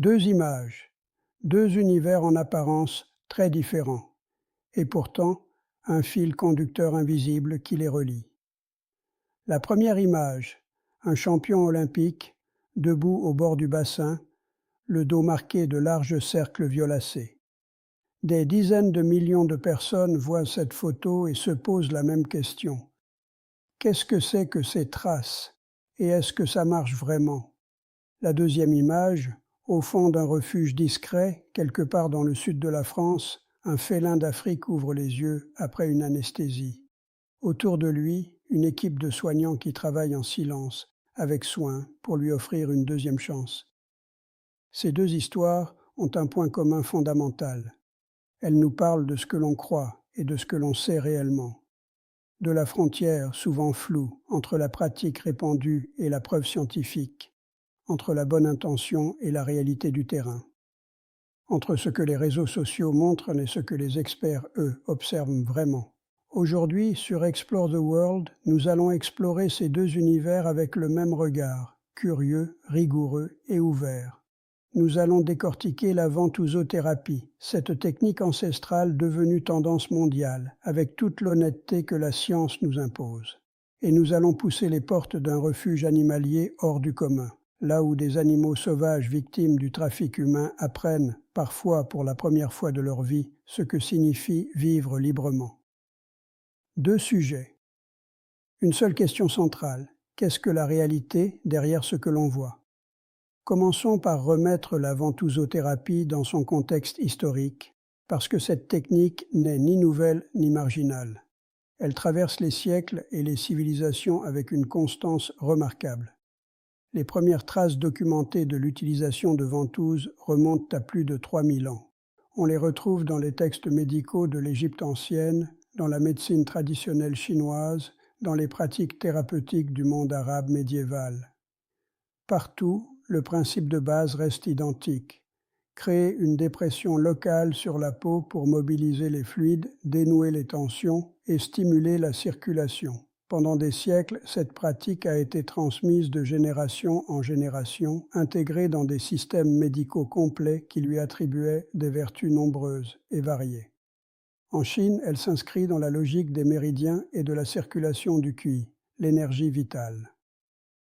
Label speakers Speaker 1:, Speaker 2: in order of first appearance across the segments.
Speaker 1: Deux images, deux univers en apparence très différents, et pourtant un fil conducteur invisible qui les relie. La première image, un champion olympique, debout au bord du bassin, le dos marqué de larges cercles violacés. Des dizaines de millions de personnes voient cette photo et se posent la même question. Qu'est-ce que c'est que ces traces? Et est-ce que ça marche vraiment? La deuxième image, au fond d'un refuge discret, quelque part dans le sud de la France, un félin d'Afrique ouvre les yeux après une anesthésie. Autour de lui, une équipe de soignants qui travaillent en silence, avec soin, pour lui offrir une deuxième chance. Ces deux histoires ont un point commun fondamental. Elles nous parlent de ce que l'on croit et de ce que l'on sait réellement. De la frontière, souvent floue, entre la pratique répandue et la preuve scientifique, entre la bonne intention et la réalité du terrain, entre ce que les réseaux sociaux montrent et ce que les experts, eux, observent vraiment. Aujourd'hui, sur Explore the World, nous allons explorer ces deux univers avec le même regard, curieux, rigoureux et ouvert. Nous allons décortiquer la ventousothérapie, cette technique ancestrale devenue tendance mondiale, avec toute l'honnêteté que la science nous impose. Et nous allons pousser les portes d'un refuge animalier hors du commun, là où des animaux sauvages victimes du trafic humain apprennent, parfois pour la première fois de leur vie, ce que signifie vivre librement. Deux sujets. Une seule question centrale. Qu'est-ce que la réalité derrière ce que l'on voit? Commençons par remettre la ventousothérapie dans son contexte historique, parce que cette technique n'est ni nouvelle ni marginale. Elle traverse les siècles et les civilisations avec une constance remarquable. Les premières traces documentées de l'utilisation de ventouses remontent à plus de 3000 ans. On les retrouve dans les textes médicaux de l'Égypte ancienne, dans la médecine traditionnelle chinoise, dans les pratiques thérapeutiques du monde arabe médiéval. Partout, le principe de base reste identique. Créer une dépression locale sur la peau pour mobiliser les fluides, dénouer les tensions et stimuler la circulation. Pendant des siècles, cette pratique a été transmise de génération en génération, intégrée dans des systèmes médicaux complets qui lui attribuaient des vertus nombreuses et variées. En Chine, elle s'inscrit dans la logique des méridiens et de la circulation du qi, l'énergie vitale.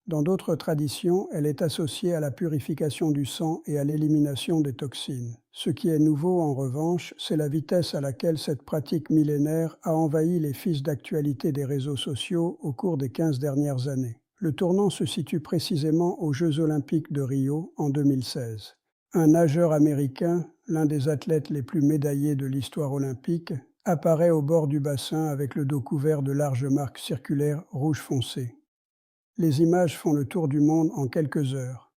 Speaker 1: Dans d'autres traditions, elle est associée à la purification du sang et à l'élimination des toxines. Ce qui est nouveau, en revanche, c'est la vitesse à laquelle cette pratique millénaire a envahi les fils d'actualité des réseaux sociaux au cours des 15 dernières années. Le tournant se situe précisément aux Jeux olympiques de Rio en 2016. Un nageur américain, l'un des athlètes les plus médaillés de l'histoire olympique, apparaît au bord du bassin avec le dos couvert de larges marques circulaires rouge foncé. Les images font le tour du monde en quelques heures.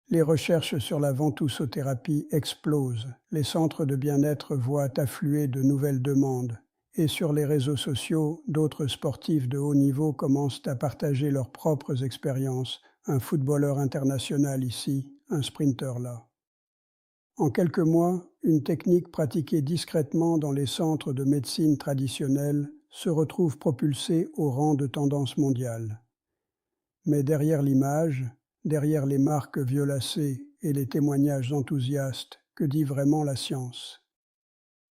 Speaker 1: Les recherches sur la ventousothérapie explosent. Les centres de bien-être voient affluer de nouvelles demandes. Et sur les réseaux sociaux, d'autres sportifs de haut niveau commencent à partager leurs propres expériences. Un footballeur international ici, un sprinter là. En quelques mois, une technique pratiquée discrètement dans les centres de médecine traditionnelle se retrouve propulsée au rang de tendance mondiale. Mais derrière l'image, derrière les marques violacées et les témoignages enthousiastes, que dit vraiment la science?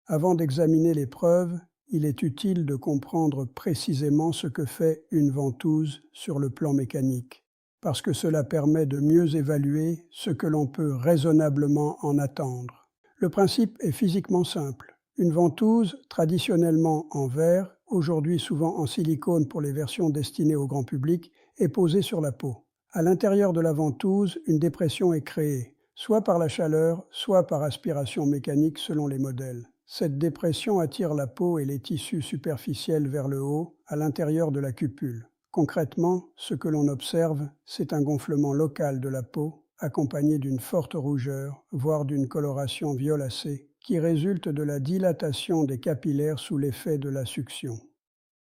Speaker 1: Avant d'examiner les preuves, il est utile de comprendre précisément ce que fait une ventouse sur le plan mécanique, parce que cela permet de mieux évaluer ce que l'on peut raisonnablement en attendre. Le principe est physiquement simple. Une ventouse, traditionnellement en verre, aujourd'hui souvent en silicone pour les versions destinées au grand public, est posée sur la peau. À l'intérieur de la ventouse, une dépression est créée, soit par la chaleur, soit par aspiration mécanique selon les modèles. Cette dépression attire la peau et les tissus superficiels vers le haut, à l'intérieur de la cupule. Concrètement, ce que l'on observe, c'est un gonflement local de la peau, accompagné d'une forte rougeur, voire d'une coloration violacée, qui résulte de la dilatation des capillaires sous l'effet de la succion.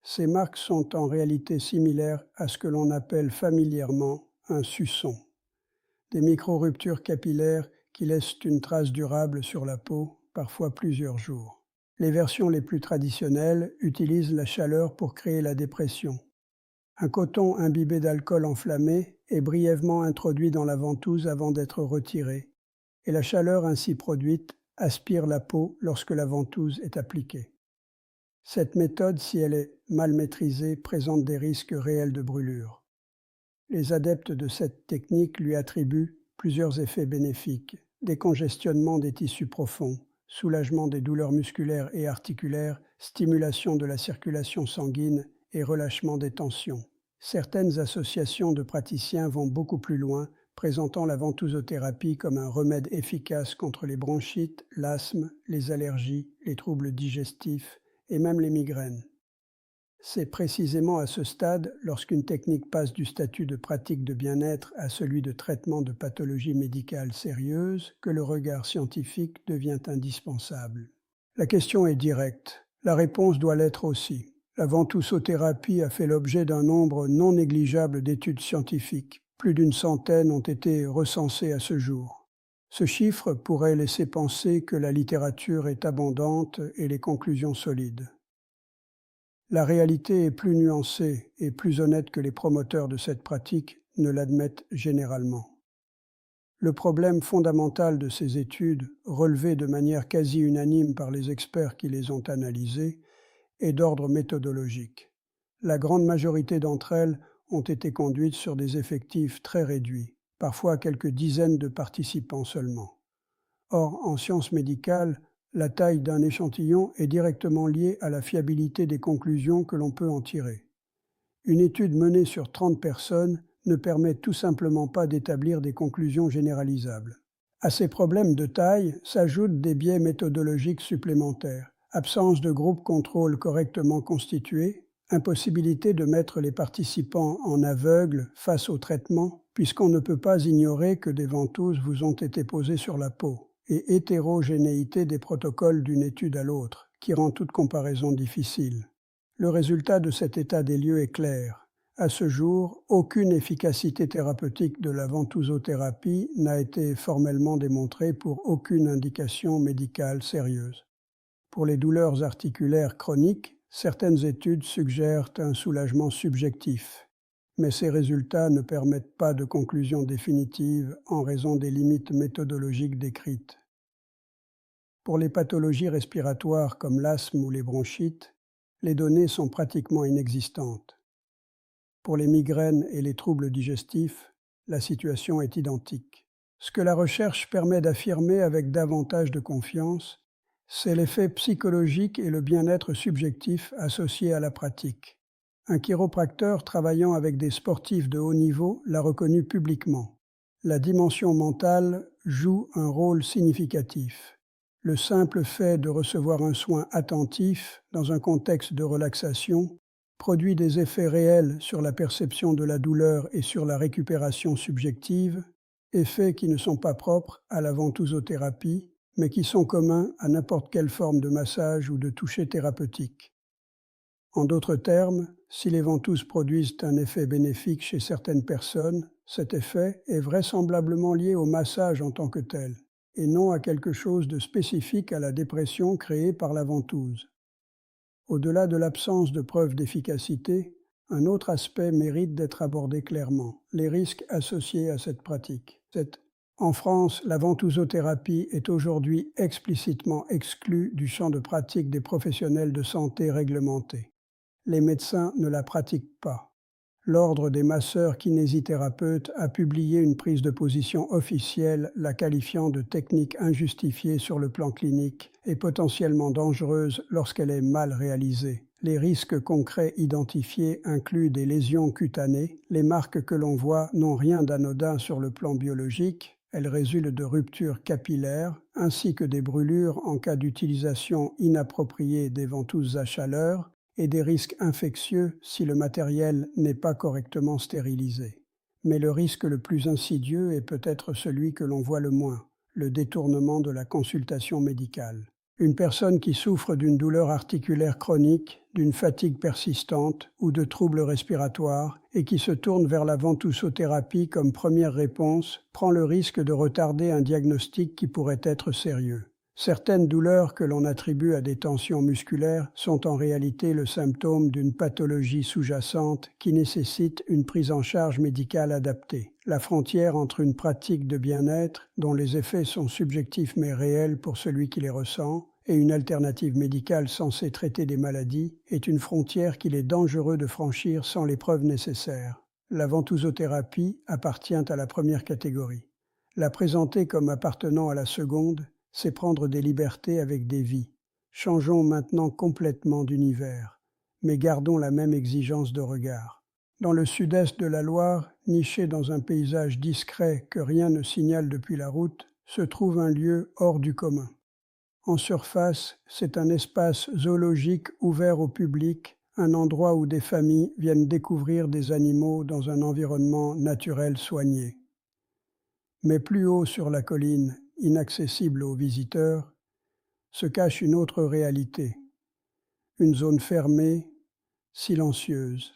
Speaker 1: Ces marques sont en réalité similaires à ce que l'on appelle familièrement un suçon. Des micro-ruptures capillaires qui laissent une trace durable sur la peau, parfois plusieurs jours. Les versions les plus traditionnelles utilisent la chaleur pour créer la dépression. Un coton imbibé d'alcool enflammé est brièvement introduit dans la ventouse avant d'être retiré, et la chaleur ainsi produite aspire la peau lorsque la ventouse est appliquée. Cette méthode, si elle est mal maîtrisée, présente des risques réels de brûlure. Les adeptes de cette technique lui attribuent plusieurs effets bénéfiques: décongestionnement des tissus profonds, soulagement des douleurs musculaires et articulaires, stimulation de la circulation sanguine et relâchement des tensions. Certaines associations de praticiens vont beaucoup plus loin, présentant la ventousothérapie comme un remède efficace contre les bronchites, l'asthme, les allergies, les troubles digestifs et même les migraines. C'est précisément à ce stade, lorsqu'une technique passe du statut de pratique de bien-être à celui de traitement de pathologie médicale sérieuse, que le regard scientifique devient indispensable. La question est directe. La réponse doit l'être aussi. La ventousothérapie a fait l'objet d'un nombre non négligeable d'études scientifiques. Plus d'une centaine ont été recensées à ce jour. Ce chiffre pourrait laisser penser que la littérature est abondante et les conclusions solides. La réalité est plus nuancée et plus honnête que les promoteurs de cette pratique ne l'admettent généralement. Le problème fondamental de ces études, relevé de manière quasi unanime par les experts qui les ont analysées, est d'ordre méthodologique. La grande majorité d'entre elles ont été conduites sur des effectifs très réduits, parfois quelques dizaines de participants seulement. Or, en sciences médicales, la taille d'un échantillon est directement liée à la fiabilité des conclusions que l'on peut en tirer. Une étude menée sur 30 personnes ne permet tout simplement pas d'établir des conclusions généralisables. À ces problèmes de taille s'ajoutent des biais méthodologiques supplémentaires: absence de groupe contrôle correctement constitué, impossibilité de mettre les participants en aveugle face au traitement, puisqu'on ne peut pas ignorer que des ventouses vous ont été posées sur la peau, et hétérogénéité des protocoles d'une étude à l'autre, qui rend toute comparaison difficile. Le résultat de cet état des lieux est clair. À ce jour, aucune efficacité thérapeutique de la ventousothérapie n'a été formellement démontrée pour aucune indication médicale sérieuse. Pour les douleurs articulaires chroniques, certaines études suggèrent un soulagement subjectif, mais ces résultats ne permettent pas de conclusion définitive en raison des limites méthodologiques décrites. Pour les pathologies respiratoires comme l'asthme ou les bronchites, les données sont pratiquement inexistantes. Pour les migraines et les troubles digestifs, la situation est identique. Ce que la recherche permet d'affirmer avec davantage de confiance, c'est l'effet psychologique et le bien-être subjectif associés à la pratique. Un chiropracteur travaillant avec des sportifs de haut niveau l'a reconnu publiquement. La dimension mentale joue un rôle significatif. Le simple fait de recevoir un soin attentif dans un contexte de relaxation produit des effets réels sur la perception de la douleur et sur la récupération subjective, effets qui ne sont pas propres à la ventousothérapie, mais qui sont communs à n'importe quelle forme de massage ou de toucher thérapeutique. En d'autres termes, si les ventouses produisent un effet bénéfique chez certaines personnes, cet effet est vraisemblablement lié au massage en tant que tel, et non à quelque chose de spécifique à la dépression créée par la ventouse. Au-delà de l'absence de preuves d'efficacité, un autre aspect mérite d'être abordé clairement: les risques associés à cette pratique. En France, la ventousothérapie est aujourd'hui explicitement exclue du champ de pratique des professionnels de santé réglementés. Les médecins ne la pratiquent pas. L'Ordre des masseurs kinésithérapeutes a publié une prise de position officielle la qualifiant de technique injustifiée sur le plan clinique et potentiellement dangereuse lorsqu'elle est mal réalisée. Les risques concrets identifiés incluent des lésions cutanées. Les marques que l'on voit n'ont rien d'anodin sur le plan biologique. Elles résultent de ruptures capillaires ainsi que des brûlures en cas d'utilisation inappropriée des ventouses à chaleur, et des risques infectieux si le matériel n'est pas correctement stérilisé. Mais le risque le plus insidieux est peut-être celui que l'on voit le moins: le détournement de la consultation médicale. Une personne qui souffre d'une douleur articulaire chronique, d'une fatigue persistante ou de troubles respiratoires et qui se tourne vers la ventousothérapie comme première réponse prend le risque de retarder un diagnostic qui pourrait être sérieux. Certaines douleurs que l'on attribue à des tensions musculaires sont en réalité le symptôme d'une pathologie sous-jacente qui nécessite une prise en charge médicale adaptée. La frontière entre une pratique de bien-être, dont les effets sont subjectifs mais réels pour celui qui les ressent, et une alternative médicale censée traiter des maladies, est une frontière qu'il est dangereux de franchir sans les preuves nécessaires. La ventousothérapie appartient à la première catégorie. La présenter comme appartenant à la seconde, c'est prendre des libertés avec des vies. Changeons maintenant complètement d'univers, mais gardons la même exigence de regard. Dans le sud-est de la Loire, niché dans un paysage discret que rien ne signale depuis la route, se trouve un lieu hors du commun. En surface, c'est un espace zoologique ouvert au public, un endroit où des familles viennent découvrir des animaux dans un environnement naturel soigné. Mais plus haut sur la colline, inaccessible aux visiteurs, se cache une autre réalité, une zone fermée, silencieuse,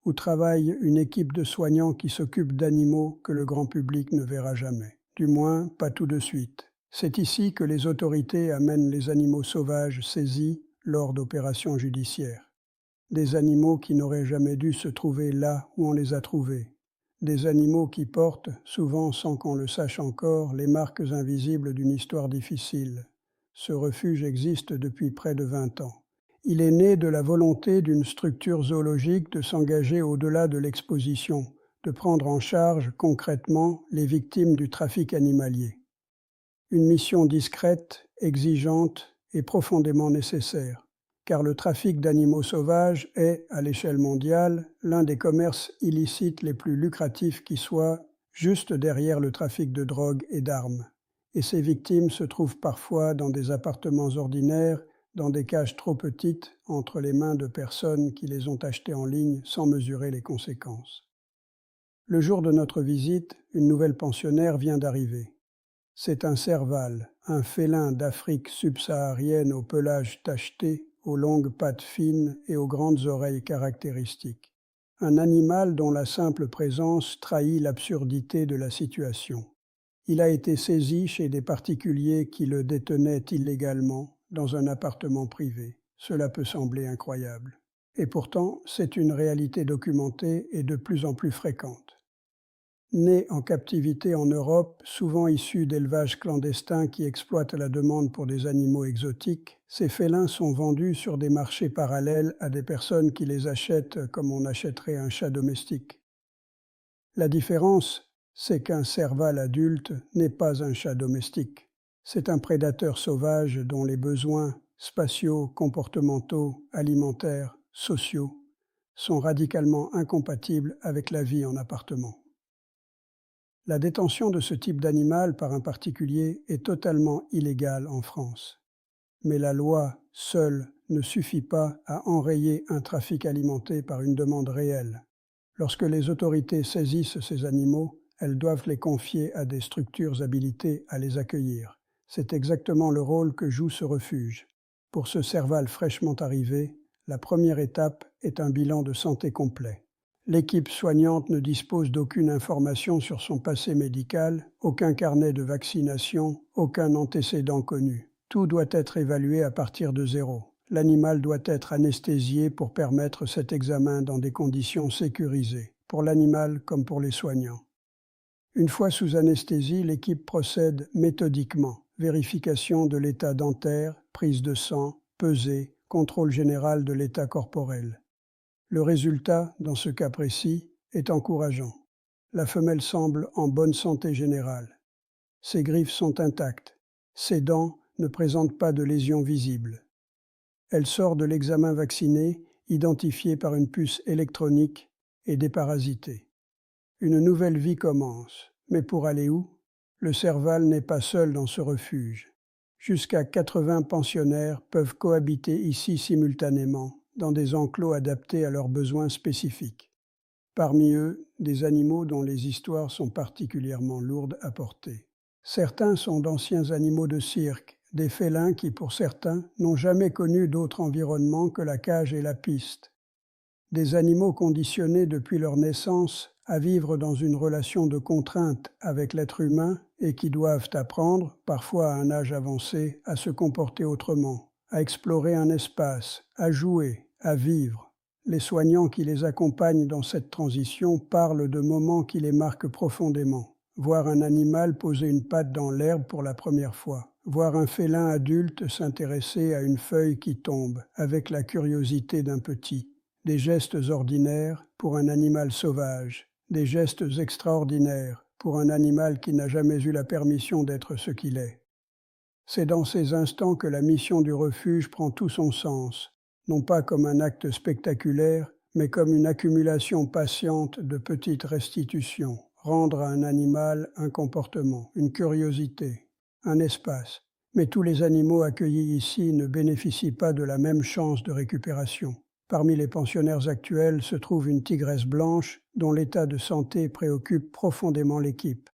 Speaker 1: où travaille une équipe de soignants qui s'occupent d'animaux que le grand public ne verra jamais, du moins pas tout de suite. C'est ici que les autorités amènent les animaux sauvages saisis lors d'opérations judiciaires. Des animaux qui n'auraient jamais dû se trouver là où on les a trouvés. Des animaux qui portent, souvent sans qu'on le sache encore, les marques invisibles d'une histoire difficile. Ce refuge existe depuis près de 20 ans. Il est né de la volonté d'une structure zoologique de s'engager au-delà de l'exposition, de prendre en charge concrètement les victimes du trafic animalier. Une mission discrète, exigeante et profondément nécessaire. Car le trafic d'animaux sauvages est, à l'échelle mondiale, l'un des commerces illicites les plus lucratifs qui soient, juste derrière le trafic de drogue et d'armes. Et ces victimes se trouvent parfois dans des appartements ordinaires, dans des cages trop petites, entre les mains de personnes qui les ont achetées en ligne sans mesurer les conséquences. Le jour de notre visite, une nouvelle pensionnaire vient d'arriver. C'est un serval, un félin d'Afrique subsaharienne au pelage tacheté, aux longues pattes fines et aux grandes oreilles caractéristiques. Un animal dont la simple présence trahit l'absurdité de la situation. Il a été saisi chez des particuliers qui le détenaient illégalement dans un appartement privé. Cela peut sembler incroyable. Et pourtant, c'est une réalité documentée et de plus en plus fréquente. Nés en captivité en Europe, souvent issus d'élevages clandestins qui exploitent la demande pour des animaux exotiques, ces félins sont vendus sur des marchés parallèles à des personnes qui les achètent comme on achèterait un chat domestique. La différence, c'est qu'un serval adulte n'est pas un chat domestique. C'est un prédateur sauvage dont les besoins spatiaux, comportementaux, alimentaires, sociaux sont radicalement incompatibles avec la vie en appartement. La détention de ce type d'animal par un particulier est totalement illégale en France. Mais la loi, seule, ne suffit pas à enrayer un trafic alimenté par une demande réelle. Lorsque les autorités saisissent ces animaux, elles doivent les confier à des structures habilitées à les accueillir. C'est exactement le rôle que joue ce refuge. Pour ce serval fraîchement arrivé, la première étape est un bilan de santé complet. L'équipe soignante ne dispose d'aucune information sur son passé médical, aucun carnet de vaccination, aucun antécédent connu. Tout doit être évalué à partir de zéro. L'animal doit être anesthésié pour permettre cet examen dans des conditions sécurisées, pour l'animal comme pour les soignants. Une fois sous anesthésie, l'équipe procède méthodiquement. Vérification de l'état dentaire, prise de sang, pesée, contrôle général de l'état corporel. Le résultat, dans ce cas précis, est encourageant. La femelle semble en bonne santé générale. Ses griffes sont intactes. Ses dents ne présentent pas de lésions visibles. Elle sort de l'examen vacciné, identifiée par une puce électronique et déparasitée. Une nouvelle vie commence. Mais pour aller où? Le serval n'est pas seul dans ce refuge. Jusqu'à 80 pensionnaires peuvent cohabiter ici simultanément, dans des enclos adaptés à leurs besoins spécifiques. Parmi eux, des animaux dont les histoires sont particulièrement lourdes à porter. Certains sont d'anciens animaux de cirque, des félins qui, pour certains, n'ont jamais connu d'autre environnement que la cage et la piste. Des animaux conditionnés depuis leur naissance à vivre dans une relation de contrainte avec l'être humain et qui doivent apprendre, parfois à un âge avancé, à se comporter autrement, à explorer un espace, à jouer, à vivre. Les soignants qui les accompagnent dans cette transition parlent de moments qui les marquent profondément. Voir un animal poser une patte dans l'herbe pour la première fois. Voir un félin adulte s'intéresser à une feuille qui tombe, avec la curiosité d'un petit. Des gestes ordinaires pour un animal sauvage. Des gestes extraordinaires pour un animal qui n'a jamais eu la permission d'être ce qu'il est. C'est dans ces instants que la mission du refuge prend tout son sens, non pas comme un acte spectaculaire, mais comme une accumulation patiente de petites restitutions, rendre à un animal un comportement, une curiosité, un espace. Mais tous les animaux accueillis ici ne bénéficient pas de la même chance de récupération. Parmi les pensionnaires actuels se trouve une tigresse blanche dont l'état de santé préoccupe profondément l'équipe.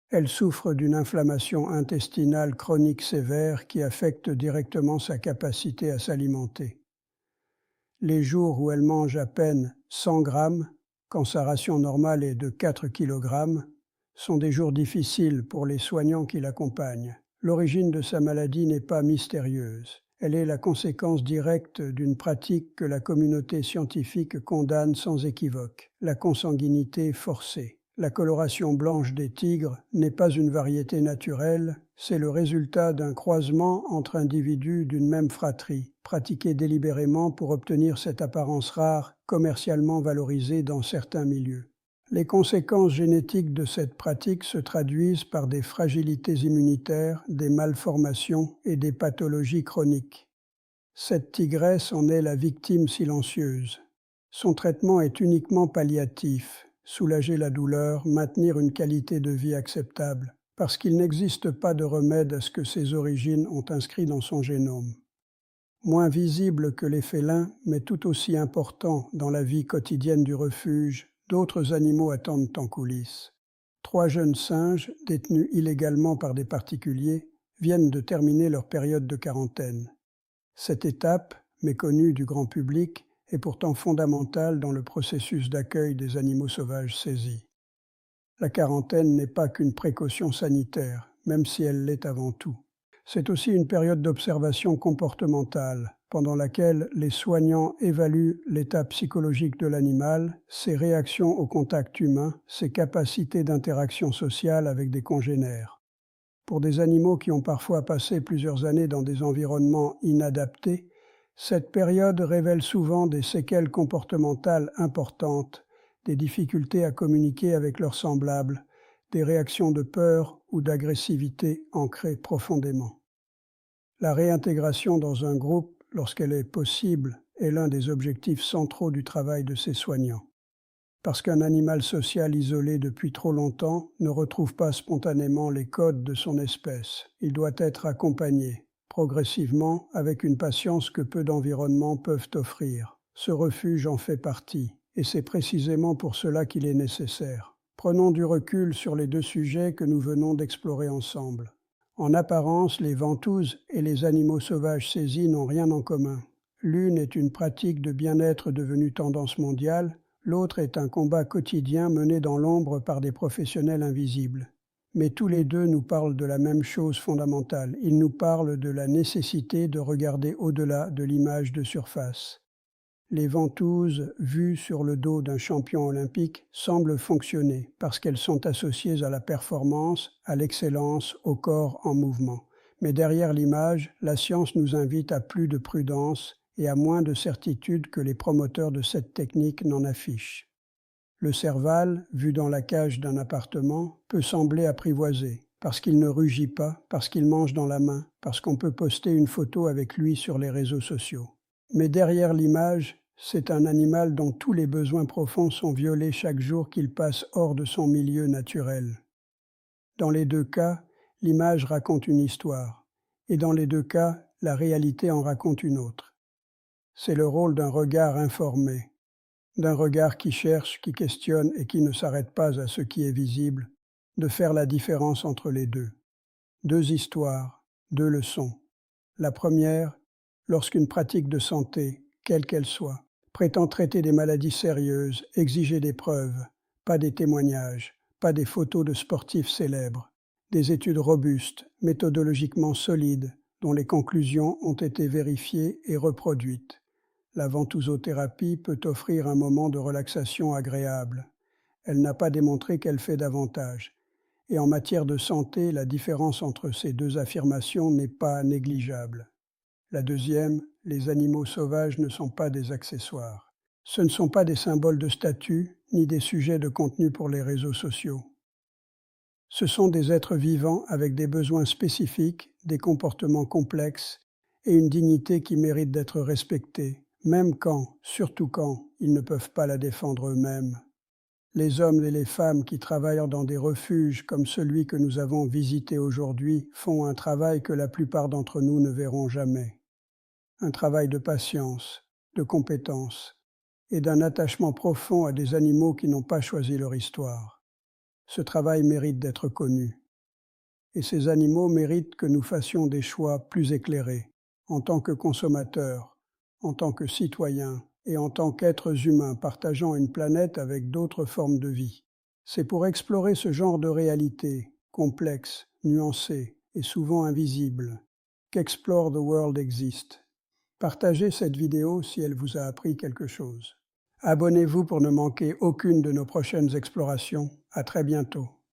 Speaker 1: Elle souffre d'une inflammation intestinale chronique sévère qui affecte directement sa capacité à s'alimenter. Les jours où elle mange à peine 100 grammes, quand sa ration normale est de 4 kg, sont des jours difficiles pour les soignants qui l'accompagnent. L'origine de sa maladie n'est pas mystérieuse. Elle est la conséquence directe d'une pratique que la communauté scientifique condamne sans équivoque, la consanguinité forcée. La coloration blanche des tigres n'est pas une variété naturelle, c'est le résultat d'un croisement entre individus d'une même fratrie, pratiqué délibérément pour obtenir cette apparence rare, commercialement valorisée dans certains milieux. Les conséquences génétiques de cette pratique se traduisent par des fragilités immunitaires, des malformations et des pathologies chroniques. Cette tigresse en est la victime silencieuse. Son traitement est uniquement palliatif, soulager la douleur, maintenir une qualité de vie acceptable, parce qu'il n'existe pas de remède à ce que ses origines ont inscrit dans son génome. Moins visible que les félins, mais tout aussi important dans la vie quotidienne du refuge, d'autres animaux attendent en coulisses. 3 jeunes singes, détenus illégalement par des particuliers, viennent de terminer leur période de quarantaine. Cette étape, méconnue du grand public, est pourtant fondamentale dans le processus d'accueil des animaux sauvages saisis. La quarantaine n'est pas qu'une précaution sanitaire, même si elle l'est avant tout. C'est aussi une période d'observation comportementale, pendant laquelle les soignants évaluent l'état psychologique de l'animal, ses réactions au contact humain, ses capacités d'interaction sociale avec des congénères. Pour des animaux qui ont parfois passé plusieurs années dans des environnements inadaptés, cette période révèle souvent des séquelles comportementales importantes, des difficultés à communiquer avec leurs semblables, des réactions de peur ou d'agressivité ancrées profondément. La réintégration dans un groupe, lorsqu'elle est possible, est l'un des objectifs centraux du travail de ces soignants. Parce qu'un animal social isolé depuis trop longtemps ne retrouve pas spontanément les codes de son espèce. Il doit être accompagné, progressivement, avec une patience que peu d'environnements peuvent offrir. Ce refuge en fait partie, et c'est précisément pour cela qu'il est nécessaire. Prenons du recul sur les 2 sujets que nous venons d'explorer ensemble. En apparence, les ventouses et les animaux sauvages saisis n'ont rien en commun. L'une est une pratique de bien-être devenue tendance mondiale, l'autre est un combat quotidien mené dans l'ombre par des professionnels invisibles. Mais tous les 2 nous parlent de la même chose fondamentale. Ils nous parlent de la nécessité de regarder au-delà de l'image de surface. Les ventouses, vues sur le dos d'un champion olympique, semblent fonctionner parce qu'elles sont associées à la performance, à l'excellence, au corps en mouvement. Mais derrière l'image, la science nous invite à plus de prudence et à moins de certitude que les promoteurs de cette technique n'en affichent. Le serval, vu dans la cage d'un appartement, peut sembler apprivoisé, parce qu'il ne rugit pas, parce qu'il mange dans la main, parce qu'on peut poster une photo avec lui sur les réseaux sociaux. Mais derrière l'image, c'est un animal dont tous les besoins profonds sont violés chaque jour qu'il passe hors de son milieu naturel. Dans les 2 cas, l'image raconte une histoire, et dans les 2 cas, la réalité en raconte une autre. C'est le rôle d'un regard informé, d'un regard qui cherche, qui questionne et qui ne s'arrête pas à ce qui est visible, de faire la différence entre les 2. 2 histoires, 2 leçons. La première, lorsqu'une pratique de santé, quelle qu'elle soit, prétend traiter des maladies sérieuses, exiger des preuves, pas des témoignages, pas des photos de sportifs célèbres, Des études robustes, méthodologiquement solides, dont les conclusions ont été vérifiées et reproduites. La ventousothérapie peut offrir un moment de relaxation agréable. Elle n'a pas démontré qu'elle fait davantage. Et en matière de santé, la différence entre ces deux affirmations n'est pas négligeable. La deuxième, les animaux sauvages ne sont pas des accessoires. Ce ne sont pas des symboles de statut, ni des sujets de contenu pour les réseaux sociaux. Ce sont des êtres vivants avec des besoins spécifiques, des comportements complexes et une dignité qui mérite d'être respectée, même quand, surtout quand, ils ne peuvent pas la défendre eux-mêmes. Les hommes et les femmes qui travaillent dans des refuges comme celui que nous avons visité aujourd'hui font un travail que la plupart d'entre nous ne verront jamais. Un travail de patience, de compétence et d'un attachement profond à des animaux qui n'ont pas choisi leur histoire. Ce travail mérite d'être connu. Et ces animaux méritent que nous fassions des choix plus éclairés, en tant que consommateurs, en tant que citoyens et en tant qu'êtres humains partageant une planète avec d'autres formes de vie. C'est pour explorer ce genre de réalité, complexe, nuancée et souvent invisible, qu'Explore the World existe. Partagez cette vidéo si elle vous a appris quelque chose. Abonnez-vous pour ne manquer aucune de nos prochaines explorations. À très bientôt.